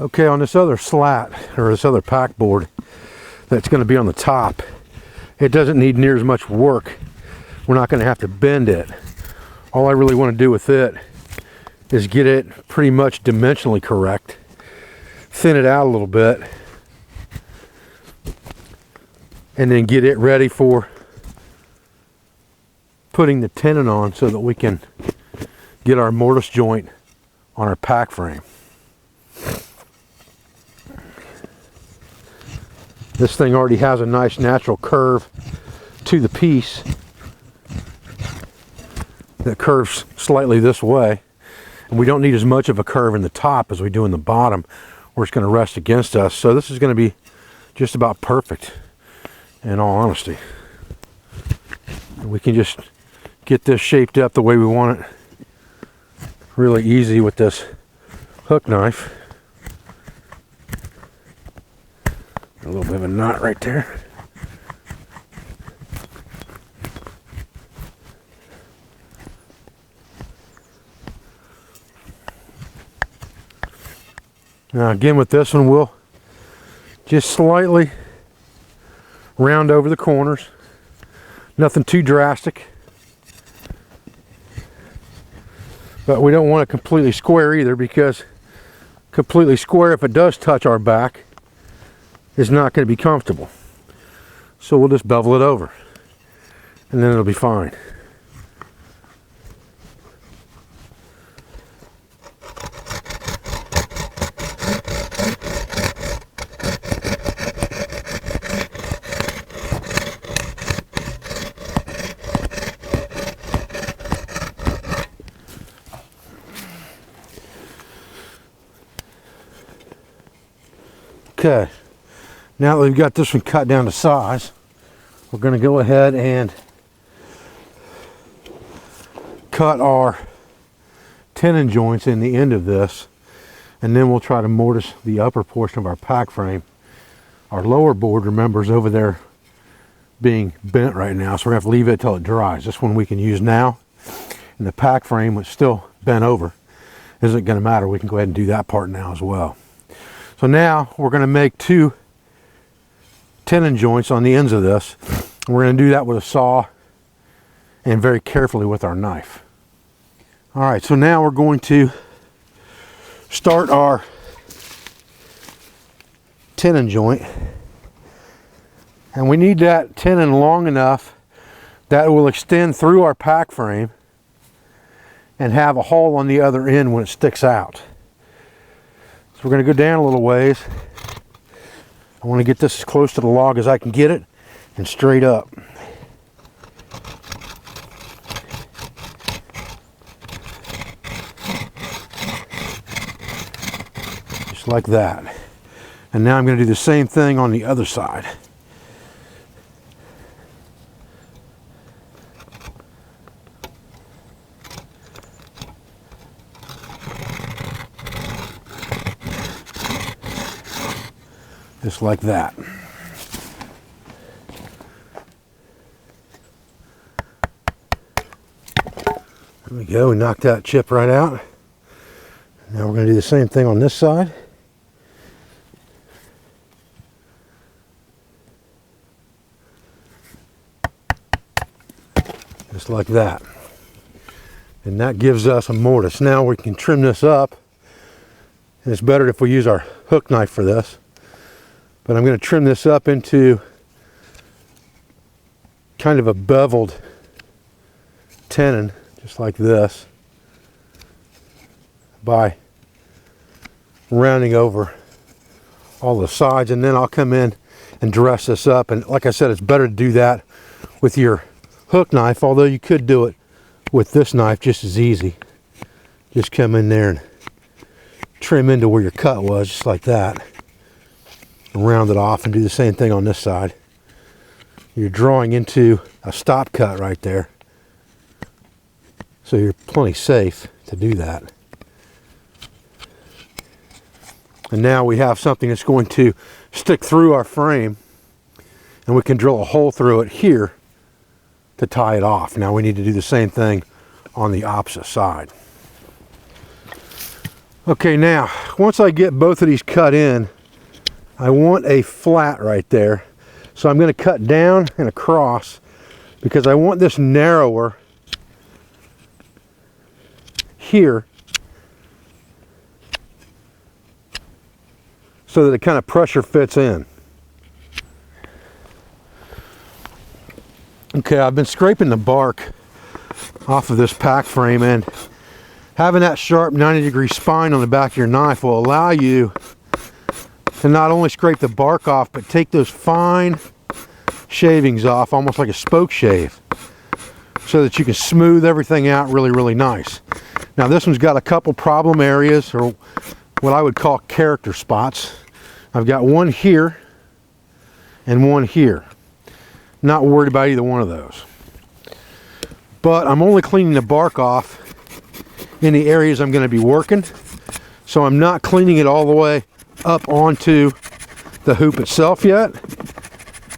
Okay, on this other slat, or this other pack board that's going to be on the top, it doesn't need near as much work. We're not going to have to bend it. All I really want to do with it is get it pretty much dimensionally correct, thin it out a little bit, and then get it ready for putting the tenon on so that we can get our mortise joint on our pack frame. This thing already has a nice natural curve to the piece that curves slightly this way, and we don't need as much of a curve in the top as we do in the bottom where it's going to rest against us. So this is going to be just about perfect, in all honesty. And we can just get this shaped up the way we want it really easy with this hook knife. A little bit of a knot right there. Now again with this one, we'll just slightly round over the corners. Nothing too drastic. But we don't want it completely square either, because completely square, if it does touch our back, is not going to be comfortable. So we'll just bevel it over, and then it'll be fine. Okay, now that we've got this one cut down to size, we're going to go ahead and cut our tenon joints in the end of this, and then we'll try to mortise the upper portion of our pack frame. Our lower board, remember, is over there being bent right now, so we're going to have to leave it till it dries. This one we can use now, and the pack frame, which is still bent over, isn't going to matter. We can go ahead and do that part now as well. So now we're going to make 2 tenon joints on the ends of this. We're going to do that with a saw and very carefully with our knife. All right, so now we're going to start our tenon joint. And we need that tenon long enough that it will extend through our pack frame and have a hole on the other end when it sticks out. So we're going to go down a little ways. I want to get this as close to the log as I can get it and straight up. Just like that. And now I'm going to do the same thing on the other side. Just like that. There we go, we knocked that chip right out. Now we're going to do the same thing on this side. Just like that. And that gives us a mortise. Now we can trim this up. And it's better if we use our hook knife for this. But I'm going to trim this up into kind of a beveled tenon, just like this, by rounding over all the sides. And then I'll come in and dress this up. And like I said, it's better to do that with your hook knife, although you could do it with this knife just as easy. Just come in there and trim into where your cut was, just like that. And round it off, and do the same thing on this side. You're drawing into a stop cut right there, so you're plenty safe to do that. And now we have something that's going to stick through our frame, and we can drill a hole through it here to tie it off. Now we need to do the same thing on the opposite side. Okay, now once I get both of these cut in, I want a flat right there. So I'm going to cut down and across because I want this narrower here so that it kind of pressure fits in. Okay, I've been scraping the bark off of this pack frame, and having that sharp 90-degree spine on the back of your knife will allow you to not only scrape the bark off, but take those fine shavings off, almost like a spoke shave, so that you can smooth everything out really, really nice. Now this one's got a couple problem areas, or what I would call character spots. I've got one here and one here. Not worried about either one of those. But I'm only cleaning the bark off in the areas I'm going to be working. So I'm not cleaning it all the way up onto the hoop itself yet.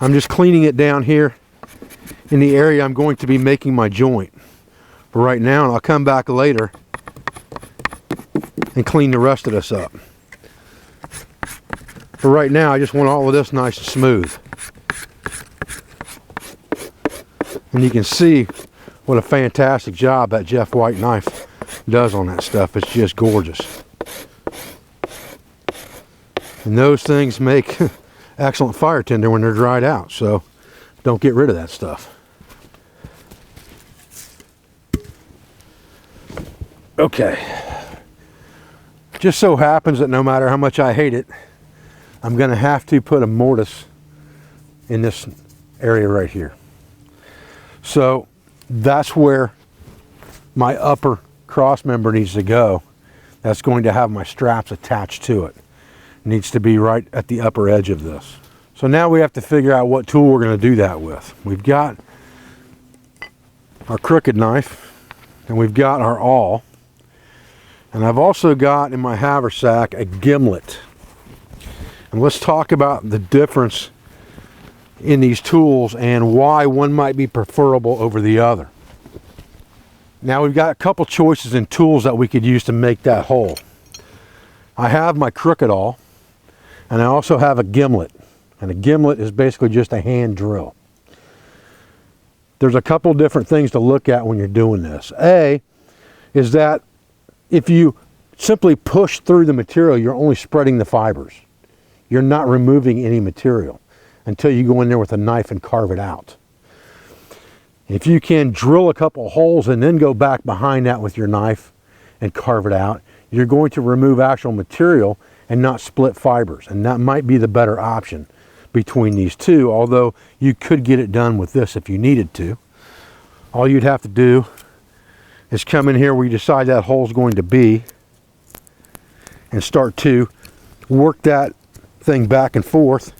I'm just cleaning it down here in the area I'm going to be making my joint for right now, and I'll come back later and clean the rest of this up. For right now, I just want all of this nice and smooth. And you can see what a fantastic job that Jeff White knife does on that stuff. It's just gorgeous. And those things make excellent fire tinder when they're dried out, so don't get rid of that stuff. Okay. Just so happens that no matter how much I hate it, I'm going to have to put a mortise in this area right here. So that's where my upper cross member needs to go. That's going to have my straps attached to it. It needs to be right at the upper edge of this. So now we have to figure out what tool we're going to do that with. We've got our crooked knife and we've got our awl. And I've also got in my haversack a gimlet. And let's talk about the difference in these tools and why one might be preferable over the other. Now we've got a couple choices in tools that we could use to make that hole. I have my crooked awl, and I also have a gimlet. And a gimlet is basically just a hand drill. There's a couple different things to look at when you're doing this. A is that if you simply push through the material, you're only spreading the fibers. You're not removing any material until you go in there with a knife and carve it out. If you can drill a couple holes and then go back behind that with your knife and carve it out, you're going to remove actual material and not split fibers. And that might be the better option between these two, although you could get it done with this if you needed to. All you'd have to do is come in here where you decide that hole is going to be and start to work that thing back and forth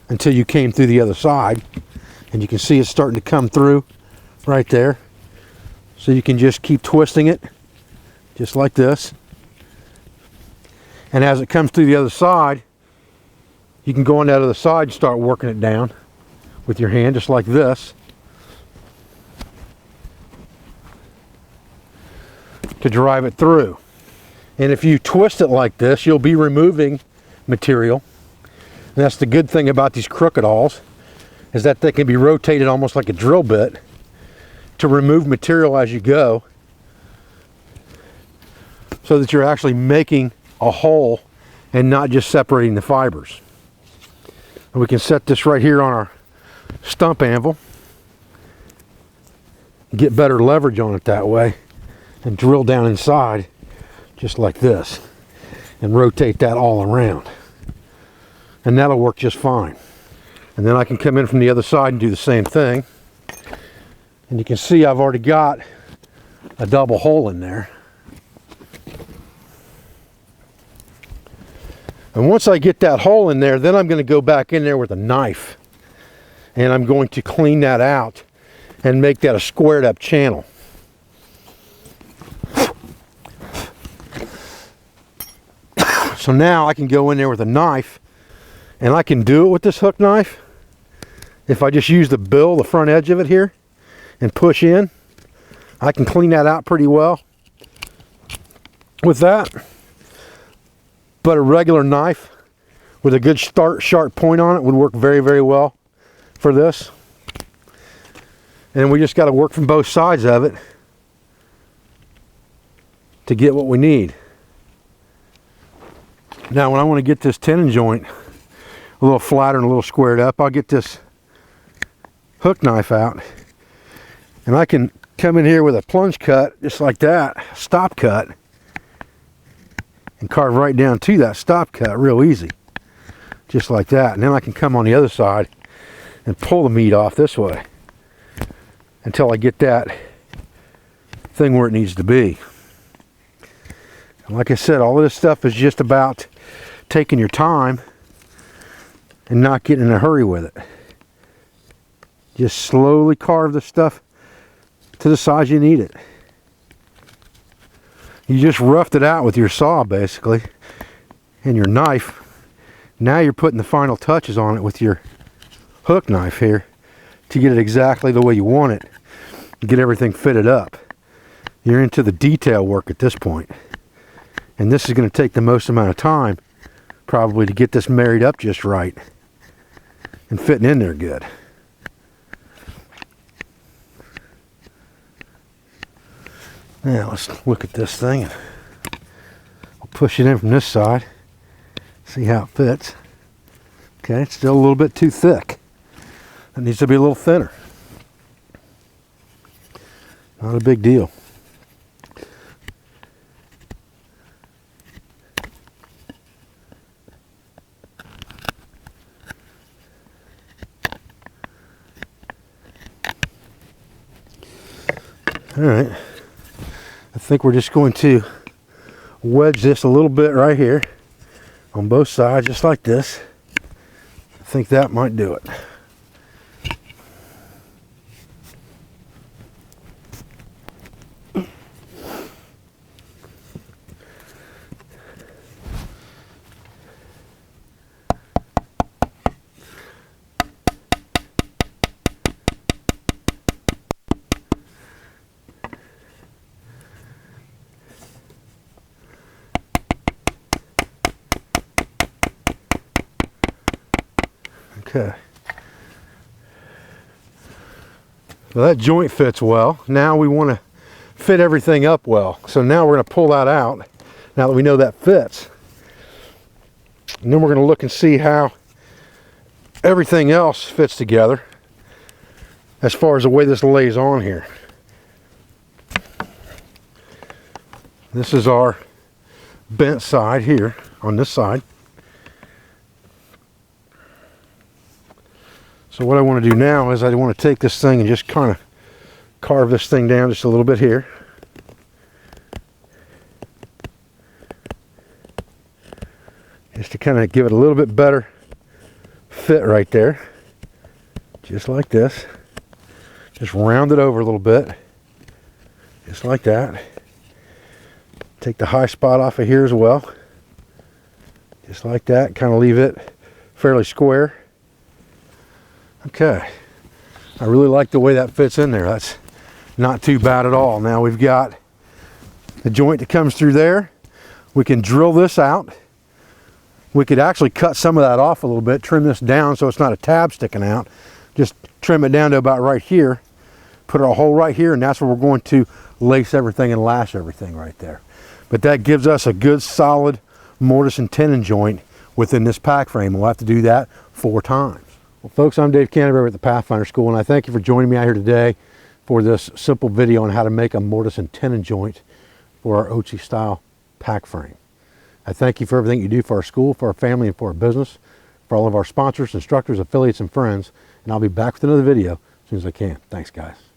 until you came through the other side, and you can see it's starting to come through right there. So you can just keep twisting it just like this, and as it comes through the other side, you can go on that other side and start working it down with your hand just like this to drive it through. And if you twist it like this, you'll be removing material. And that's the good thing about these crooked awls, is that they can be rotated almost like a drill bit to remove material as you go, so that you're actually making a hole and not just separating the fibers. And we can set this right here on our stump anvil, get better leverage on it that way, and drill down inside just like this and rotate that all around. And that'll work just fine. And then I can come in from the other side and do the same thing. And you can see I've already got a double hole in there. And once I get that hole in there, then I'm going to go back in there with a knife. And I'm going to clean that out and make that a squared up channel. So now I can go in there with a knife, and I can do it with this hook knife. If I just use the bill, the front edge of it here, and push in, I can clean that out pretty well. with that, but a regular knife with a good sharp point on it would work very, very well for this. And we just got to work from both sides of it to get what we need. Now when I want to get this tenon joint a little flatter and a little squared up, I'll get this hook knife out, and I can come in here with a plunge cut just like that, stop cut, and carve right down to that stop cut real easy, just like that. And then I can come on the other side and pull the meat off this way until I get that thing where it needs to be. And like I said, all of this stuff is just about taking your time and not getting in a hurry with it. Just slowly carve the stuff to the size you need it. You just roughed it out with your saw basically and your knife. Now you're putting the final touches on it with your hook knife here to get it exactly the way you want it, get everything fitted up. You're into the detail work at this point. And this is going to take the most amount of time probably to get this married up just right and fitting in there good. Now let's look at this thing. I'll push it in from this side, see how it fits. Okay, it's still a little bit too thick. It needs to be a little thinner. Not a big deal. All right, I think we're just going to wedge this a little bit right here on both sides, just like this. I think that might do it. Okay. Well, that joint fits well. Now we want to fit everything up well. So now we're going to pull that out, now that we know that fits. And then we're going to look and see how everything else fits together as far as the way this lays on here. This is our bent side here on this side. So what I want to do now is I want to take this thing and just kind of carve this thing down just a little bit here. Just to kind of give it a little bit better fit right there. Just like this. Just round it over a little bit. Just like that. Take the high spot off of here as well. Just like that. Kind of leave it fairly square. Okay, I really like the way that fits in there. That's not too bad at all. Now we've got the joint that comes through there. We can drill this out. We could actually cut some of that off a little bit, trim this down so it's not a tab sticking out. Just trim it down to about right here, put a hole right here, and that's where we're going to lace everything and lash everything right there. But that gives us a good solid mortise and tenon joint within this pack frame. We'll have to do that 4 times. Well, folks, I'm Dave Canterbury at the Pathfinder School, and I thank you for joining me out here today for this simple video on how to make a mortise and tenon joint for our Ochi style pack frame. I thank you for everything you do for our school, for our family, and for our business, for all of our sponsors, instructors, affiliates, and friends, and I'll be back with another video as soon as I can. Thanks, guys.